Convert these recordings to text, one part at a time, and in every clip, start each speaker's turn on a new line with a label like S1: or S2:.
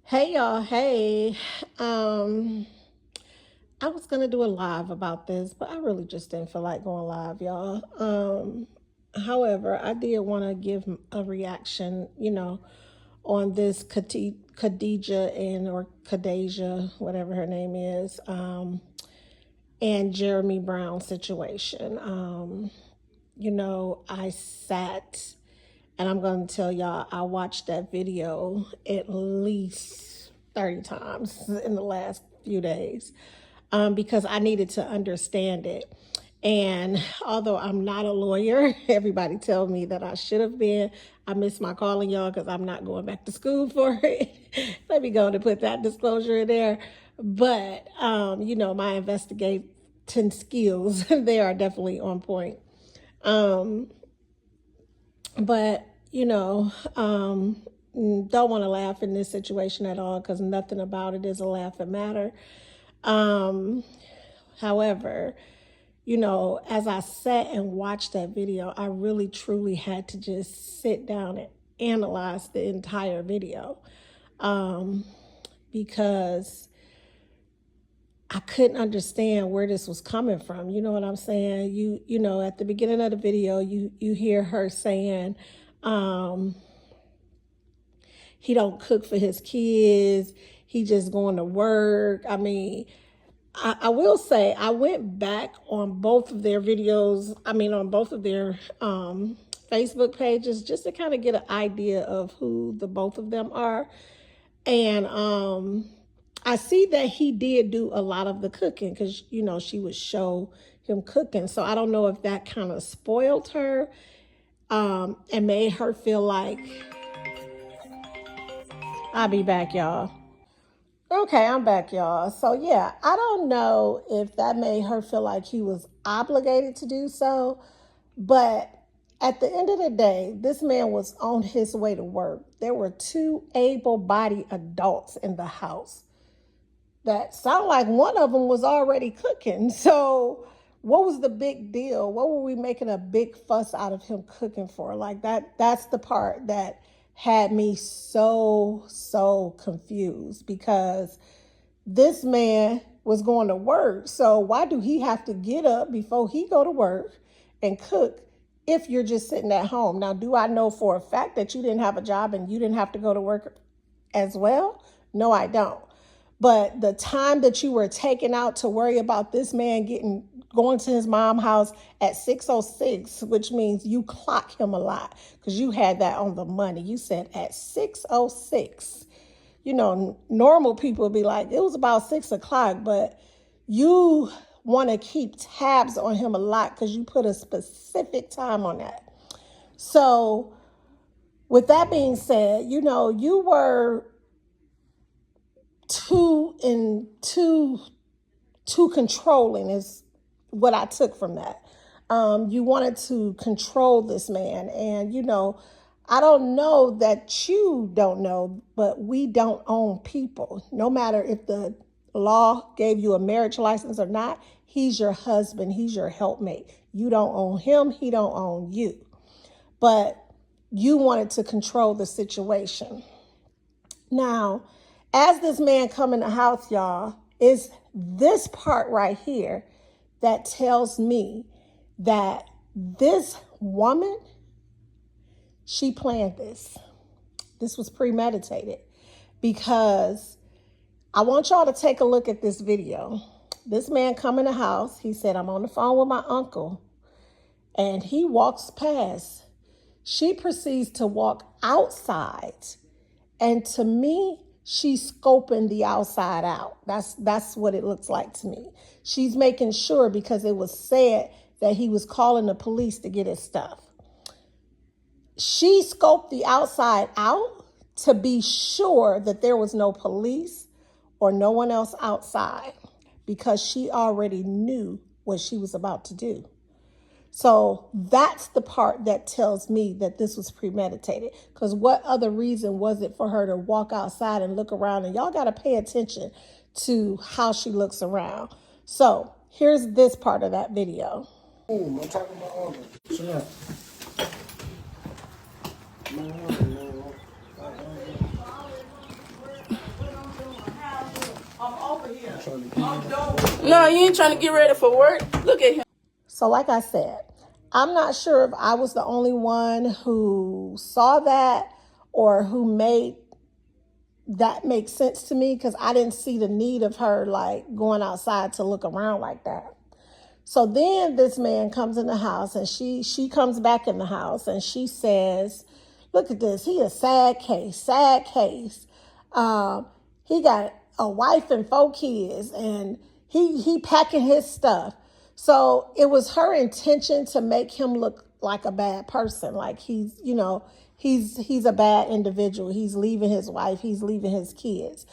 S1: Hey y'all, hey. I was gonna do a live about this, but I really just didn't feel like going live, y'all. However, I did want to give a reaction, on this Kadejah or Kadejah, whatever her name is, and Jeremy Brown situation. I sat and I'm going to tell y'all, I watched that video at least 30 times in the last few days because I needed to understand it. And although I'm not a lawyer, everybody tell me that I should have been. I miss my calling, y'all, because I'm not going back to school for it. Let me go and put that disclosure in there. But, my investigating skills, they are definitely on point. Um, but don't want to laugh in this situation at all because nothing about it is a laughing matter. um However, as I sat and watched that video, I really truly had to just sit down and analyze the entire video, um because I couldn't understand where this was coming from. You know what I'm saying? At the beginning of the video, you hear her saying, um, he don't cook for his kids. He just going to work. I mean, I will say I went back on both of their videos. I mean, on both of their Facebook pages just to kind of get an idea of who the both of them are. And I see that he did do a lot of the cooking because, she would show him cooking. So I don't know if that kind of spoiled her and made her feel like, I'll be back, y'all. Okay, I'm back, y'all. So, yeah, I don't know if that made her feel like he was obligated to do so, but at the end of the day, this man was on his way to work. There were two able bodied adults in the house that sound like one of them was already cooking. So, what was the big deal? What were we making a big fuss out of him cooking for? Like that's the part that had me so confused because this man was going to work. So why do he have to get up before he go to work and cook if you're just sitting at home? Now, do I know for a fact that you didn't have a job and you didn't have to go to work as well? No, I don't. But the time that you were taken out to worry about this man going to his mom's house at 6:06, which means you clock him a lot because you had that on the money. You said at 6:06. Normal people would be like, it was about 6 o'clock, but you want to keep tabs on him a lot because you put a specific time on that. So, with that being said, you were too controlling is what I took from that. You wanted to control this man, and I don't know that you don't know, but we don't own people. No matter if the law gave you a marriage license or not, he's your husband, he's your helpmate. You don't own him, he don't own you. But you wanted to control the situation. Now, as this man come in the house, y'all, is this part right here that tells me that this woman, she planned this. This was premeditated because I want y'all to take a look at this video. This man come in the house. He said, I'm on the phone with my uncle. And he walks past. She proceeds to walk outside. And to me, she's scoping the outside out. That's what it looks like to me. She's making sure because it was said that he was calling the police to get his stuff. She scoped the outside out to be sure that there was no police or no one else outside because she already knew what she was about to do. So that's the part that tells me that this was premeditated. Because what other reason was it for her to walk outside and look around? And y'all got to pay attention to how she looks around. So here's this part of that video.
S2: I'm talking about all of it. Shut up.
S3: No, you ain't trying to get ready for work. Look at him.
S1: So like I said, I'm not sure if I was the only one who saw that or who made that make sense to me, because I didn't see the need of her like going outside to look around like that. So then this man comes in the house and she comes back in the house and she says, look at this. He a sad case, sad case. He got a wife and 4 kids and he packing his stuff. So it was her intention to make him look like a bad person. Like he's, he's a bad individual. He's leaving his wife. He's leaving his kids.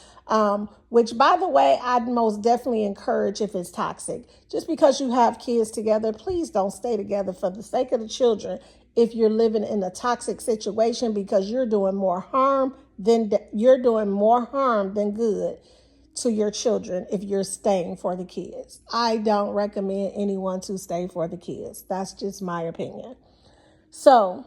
S1: Which, by the way, I'd most definitely encourage if it's toxic. Just because you have kids together, please don't stay together for the sake of the children if you're living in a toxic situation, because you're doing more harm than good to your children if you're staying for the kids. I don't recommend anyone to stay for the kids. That's just my opinion. So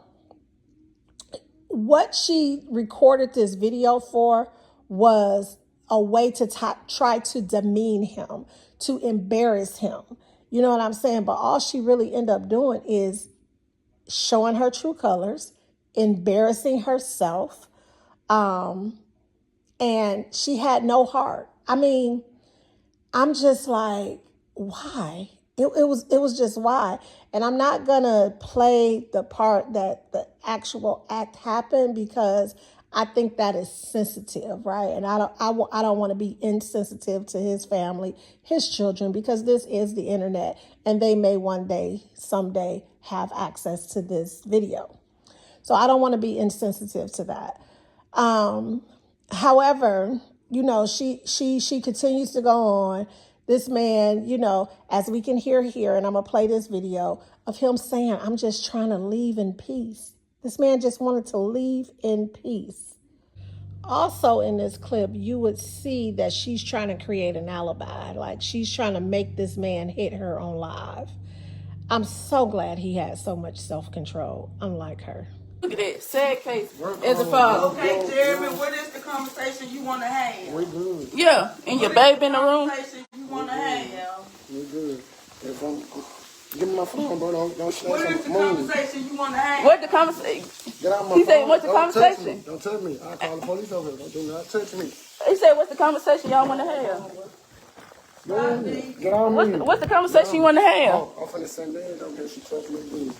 S1: what she recorded this video for was a way to try to demean him, to embarrass him. You know what I'm saying? But all she really ended up doing is showing her true colors, embarrassing herself, and she had no heart. I mean, I'm just like, why? It was just why. And I'm not gonna play the part that the actual act happened, because I think that is sensitive, right? And I don't want to be insensitive to his family, his children, because this is the internet and they may someday have access to this video. So I don't want to be insensitive to that. However, she continues to go on. This man, as we can hear here, and I'm going to play this video of him saying, I'm just trying to leave in peace. This man just wanted to leave in peace. Also in this clip, you would see that she's trying to create an alibi. Like she's trying to make this man hit her on live. I'm so glad he had so much self-control, unlike her.
S3: Look at that sad case as a father.
S4: Okay, Jeremy, what is the conversation you want to have?
S2: We good.
S3: Yeah, and your baby in the room.
S4: Conversation you want to have?
S2: We good. Give me my phone, bro. Don't snatch
S4: What is the conversation you want to have?
S3: What the conversation?
S2: Get out my
S3: He
S2: phone.
S3: said, what's the conversation?
S2: Don't touch me. I'll call the police over here. Do not touch me.
S3: He said, what's the conversation y'all want to have?
S2: Get on me.
S3: What's the conversation you want to have?
S2: Oh, I'm finna send that over here. She touched me, please.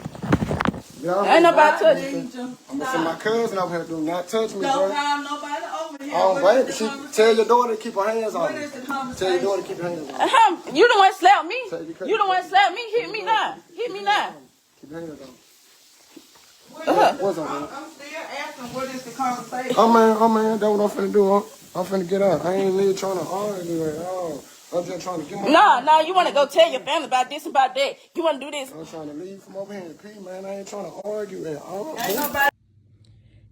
S3: Ain't nobody touching you.
S2: I'm gonna send my cousin over here. Do not touch me,
S4: Don't
S2: bro.
S4: have nobody over here.
S2: Oh, baby, tell your daughter to keep her hands on
S4: What
S2: me.
S4: is the
S2: Tell your
S4: conversation?
S2: daughter to keep her hands on me.
S3: You the one slap me. You the one slap me. Hit me now. Hit me now.
S2: Keep your hands on me.
S4: What's up, man? I'm still asking what is the conversation.
S2: Oh man, that's what I'm finna do. I'm finna get out. I ain't really trying to argue at all. I'm just trying to get my...
S3: No, you want to go tell your family about this and about that. You want to do this.
S2: I'm trying to leave from over here in P, man. I ain't trying to argue at all.
S4: Ain't nobody.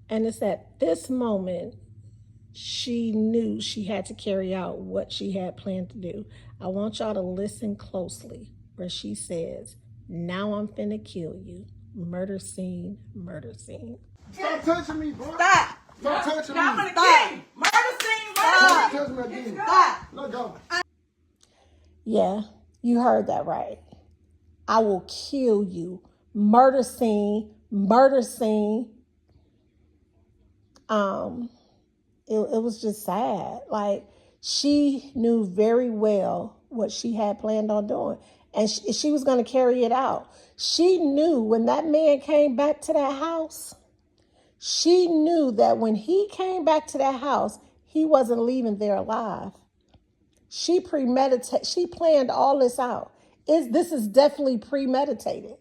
S1: And it's at this moment she knew she had to carry out what she had planned to do. I want y'all to listen closely where she says, now I'm finna kill you. Murder scene, murder scene.
S2: Stop touching me, bro.
S4: Stop.
S2: Stop touching me.
S4: I'm gonna kill you. Murder scene,
S2: Stop
S4: murder
S2: touching me again.
S4: Stop.
S2: Let go.
S1: Yeah, you heard that right. I will kill you. Murder scene, murder scene. It was just sad. Like, she knew very well what she had planned on doing, and she was going to carry it out. She knew when that man came back to that house, she knew that when he came back to that house, he wasn't leaving there alive. She planned all this out. This is definitely premeditated.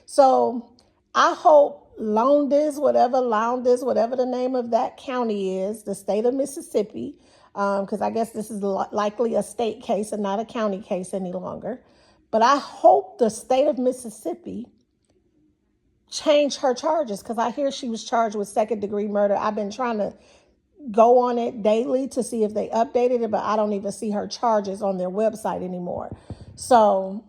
S1: So I hope Lowndes, whatever the name of that county is, the state of Mississippi, because I guess this is likely a state case and not a county case any longer. But I hope the state of Mississippi changed her charges, because I hear she was charged with second-degree murder. I've been trying to go on it daily to see if they updated it, but I don't even see her charges on their website anymore. So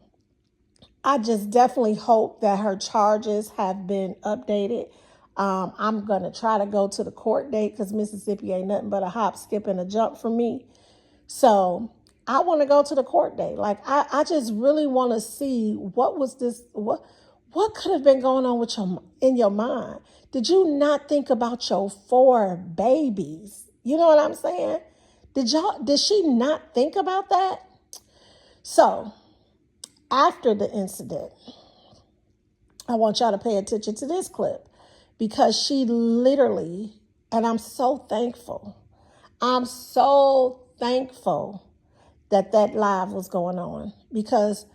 S1: I just definitely hope that her charges have been updated. I'm going to try to go to the court date, because Mississippi ain't nothing but a hop, skip, and a jump for me. So I want to go to the court date. Like, I just really want to see what was this, what could have been going on with in your mind. Did you not think about your 4 babies? You know what I'm saying? Did she not think about that? So after the incident, I want y'all to pay attention to this clip because she literally, and I'm so thankful. I'm so thankful that live was going on because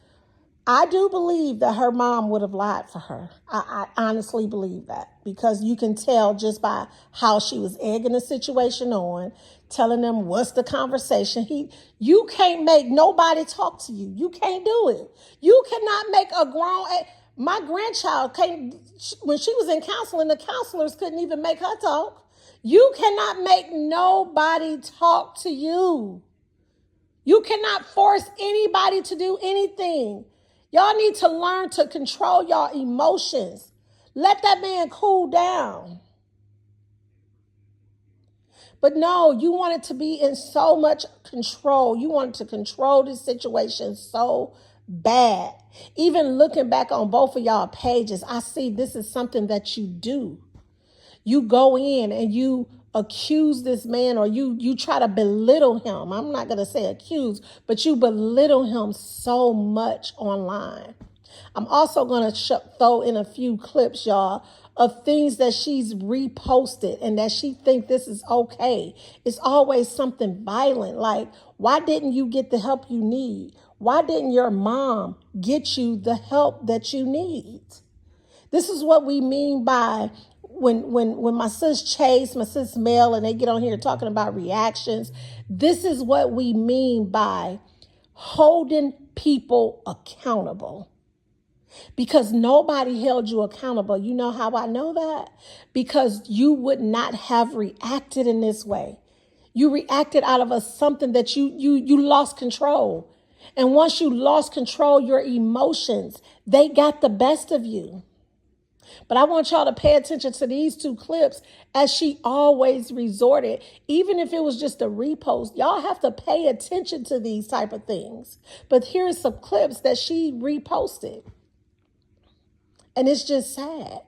S1: I do believe that her mom would have lied for her. I honestly believe that because you can tell just by how she was egging the situation on, telling them what's the conversation. You can't make nobody talk to you. You can't do it. You cannot make a grown. My grandchild can't. When she was in counseling, the counselors couldn't even make her talk. You cannot make nobody talk to you. You cannot force anybody to do anything. Y'all need to learn to control y'all emotions. Let that man cool down. But no, you wanted to be in so much control. You wanted to control this situation so bad. Even looking back on both of y'all pages, I see this is something that you do. You go in and you accuse this man, or you try to belittle him. I'm not going to say accuse, but you belittle him so much online. I'm also going to throw in a few clips, y'all, of things that she's reposted and that she think this is okay. It's always something violent. Like, why didn't you get the help you need? Why didn't your mom get you the help that you need? This is what we mean by when my sis Chase, my sis Mel, and they get on here talking about reactions. This is what we mean by holding people accountable. Because nobody held you accountable. You know how I know that? Because you would not have reacted in this way. You reacted out of something that you lost control. And once you lost control, your emotions, they got the best of you. But I want y'all to pay attention to these 2 clips as she always resorted, even if it was just a repost. Y'all have to pay attention to these type of things. But here's some clips that she reposted. And it's just sad.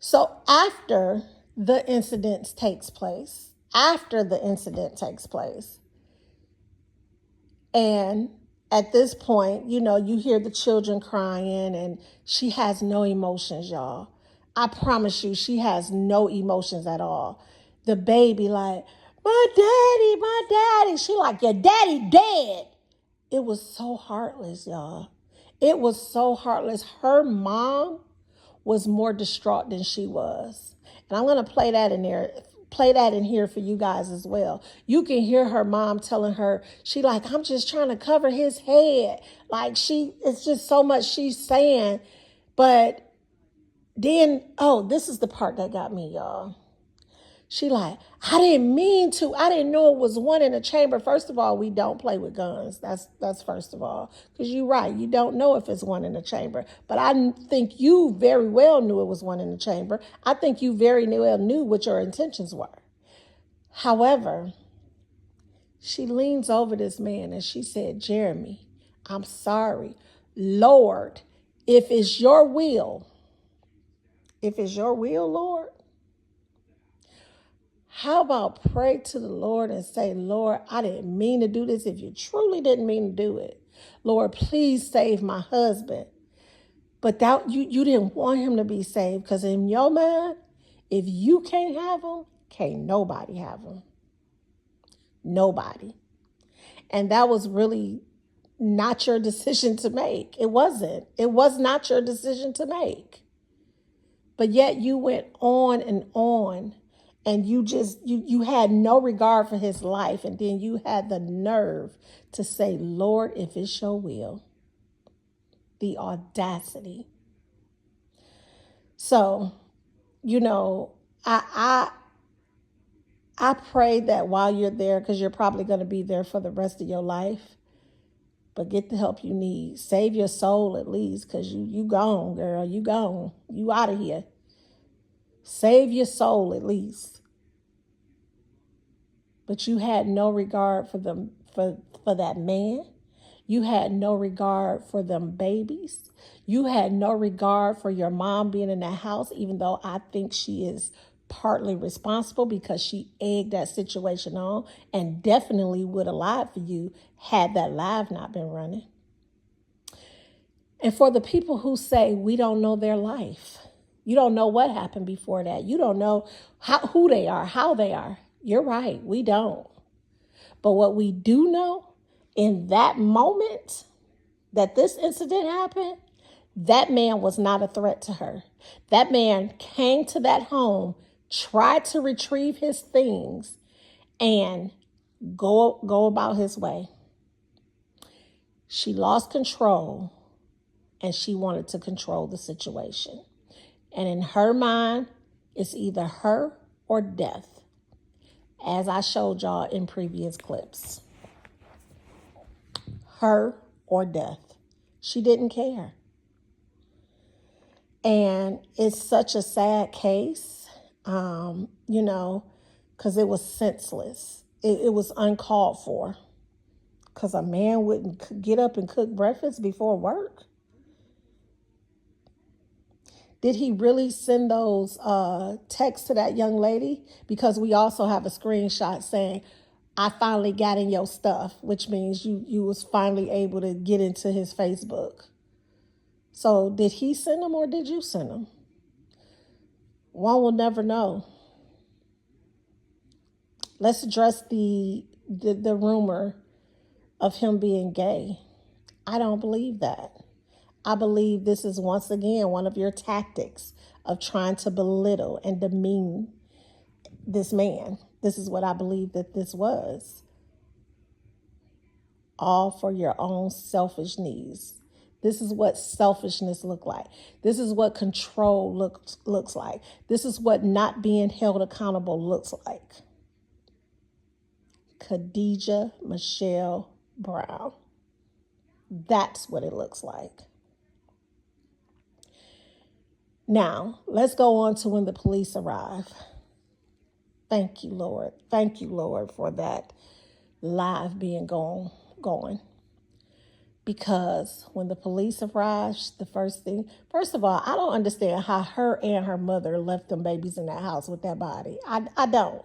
S1: So after the incident takes place, and at this point, you hear the children crying and she has no emotions, y'all. I promise you, she has no emotions at all. The baby like, my daddy. She like, your daddy dead. It was so heartless, y'all. It was so heartless. Her mom was more distraught than she was. And I'm going to play that in here for you guys as well. You can hear her mom telling her, she like, I'm just trying to cover his head. Like it's just so much she's saying. But then, this is the part that got me, y'all. She like, I didn't mean to. I didn't know it was one in the chamber. First of all, we don't play with guns. That's first of all. Because you're right. You don't know if it's one in the chamber. But I think you very well knew it was one in the chamber. I think you very well knew what your intentions were. However, she leans over this man and she said, Jeremy, I'm sorry. Lord, if it's your will, Lord, how about pray to the Lord and say, Lord, I didn't mean to do this. If you truly didn't mean to do it, Lord, please save my husband. But you didn't want him to be saved because in your mind, if you can't have him, can't nobody have him. Nobody. And that was really not your decision to make. It wasn't. It was not your decision to make. But yet you went on and on. And you had no regard for his life. And then you had the nerve to say, Lord, if it's your will. The audacity. So, I pray that while you're there, because you're probably going to be there for the rest of your life, But get the help you need. Save your soul at least, because you gone, girl. You gone. You out of here. Save your soul at least. But you had no regard for them for that man. You had no regard for them babies. You had no regard for your mom being in that house, even though I think she is partly responsible because she egged that situation on and definitely would have lied for you had that live not been running. And for the people who say we don't know their life, you don't know what happened before that. You don't know who they are, how they are. You're right, we don't. But what we do know, in that moment that this incident happened, that man was not a threat to her. That man came to that home, tried to retrieve his things, and go about his way. She lost control, and she wanted to control the situation. And in her mind, it's either her or death, as I showed y'all in previous clips. Her or death. She didn't care. And it's such a sad case, because it was senseless. It was uncalled for. Because a man wouldn't get up and cook breakfast before work. Did he really send those texts to that young lady? Because we also have a screenshot saying, I finally got in your stuff, which means you was finally able to get into his Facebook. So did he send them or did you send them? One will never know. Let's address the rumor of him being gay. I don't believe that. I believe this is once again one of your tactics of trying to belittle and demean this man. This is what I believe that this was. All for your own selfish needs. This is what selfishness looks like. This is what control looks like. This is what not being held accountable looks like. Kadejah Michelle Brown. That's what it looks like. Now, let's go on to when the police arrive. Thank you, Lord. Thank you, Lord, for that live being going. Because when the police arrived, the first of all, I don't understand how her and her mother left them babies in that house with that body. I don't.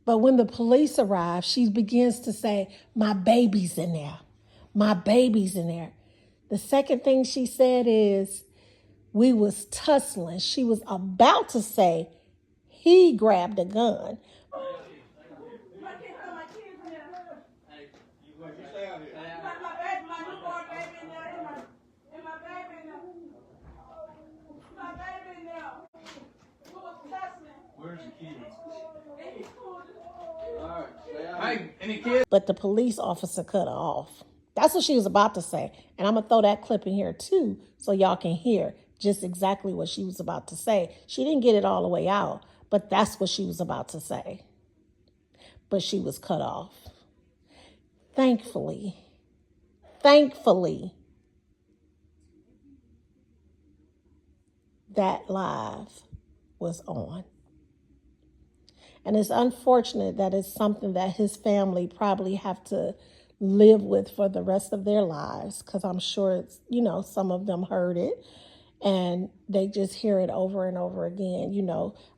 S1: But when the police arrived, she begins to say, my baby's in there. My baby's in there. The second thing she said is, we was tussling. She was about to say, he grabbed a gun.
S3: Where's the kids? Hey, any kids?
S1: But the police officer cut her off. That's what she was about to say. And I'm going to throw that clip in here too so y'all can hear just exactly what she was about to say. She didn't get it all the way out, but that's what she was about to say. But she was cut off. Thankfully, that live was on. And it's unfortunate that it's something that his family probably have to live with for the rest of their lives, because I'm sure it's, some of them heard it and they just hear it over and over again.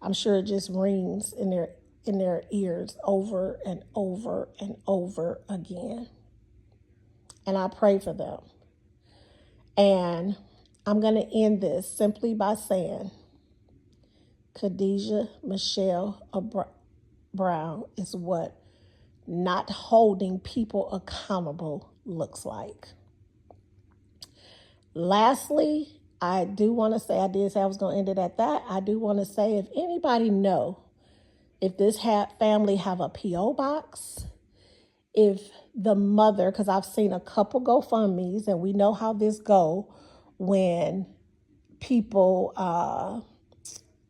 S1: I'm sure it just rings in their ears over and over and over again. And I pray for them. And I'm going to end this simply by saying, Kadejah Michelle Brown is what not holding people accountable looks like. Lastly, I do want to say, I did say I was going to end it at that. I do want to say, if anybody know if this family have a P.O. box, if the mother, because I've seen a couple GoFundMes, and we know how this go when people,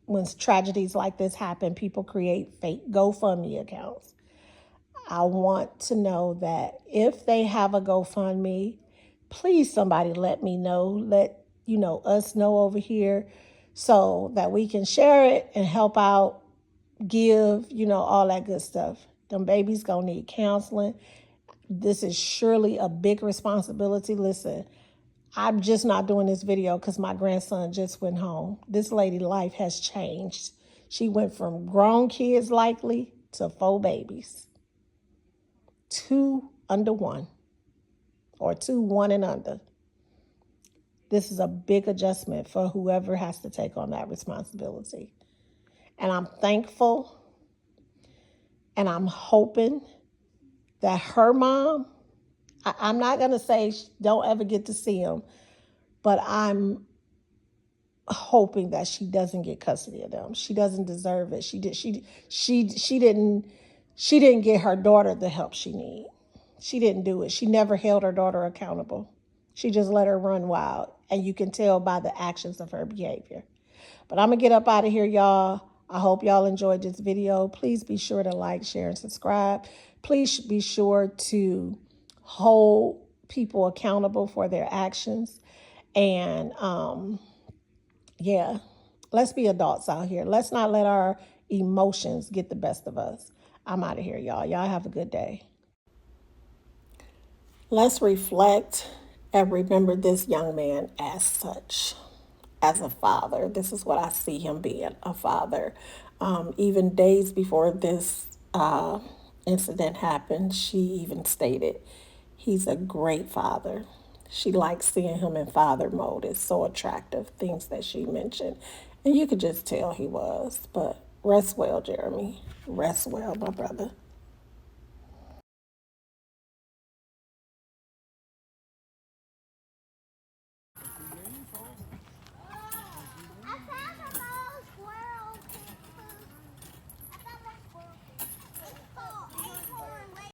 S1: when tragedies like this happen, people create fake GoFundMe accounts. I want to know that if they have a GoFundMe, please somebody let me know. Let us know over here so that we can share it and help out, give, all that good stuff. Them babies gonna need counseling. This is surely a big responsibility. Listen, I'm just not doing this video because my grandson just went home. This lady's life has changed. She went from grown kids likely to 4 babies. 2 under 1 or 2 1 and under. This is a big adjustment for whoever has to take on that responsibility. And I'm thankful and I'm hoping that her mom, I'm not going to say don't ever get to see him, but I'm hoping that she doesn't get custody of them. She doesn't deserve it. She didn't get her daughter the help she needs. She didn't do it. She never held her daughter accountable. She just let her run wild, and you can tell by the actions of her behavior. But I'm going to get up out of here, y'all. I hope y'all enjoyed this video. Please be sure to like, share, and subscribe. Please be sure to hold people accountable for their actions. And yeah, let's be adults out here. Let's not let our emotions get the best of us. I'm out of here, y'all. Y'all have a good day. Let's reflect and remember this young man as such, as a father. This is what I see him being, a father. Even days before this incident happened, she even stated he's a great father. She likes seeing him in father mode. It's so attractive, things that she mentioned. And you could just tell he was. But rest well, Jeremy. Rest well, my brother.